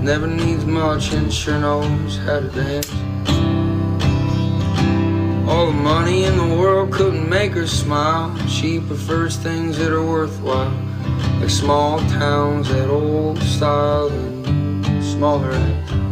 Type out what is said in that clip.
never needs much and sure knows how to dance. All the money in the world couldn't make her smile. She prefers things that are worthwhile, like small towns, that old style, and smaller acts.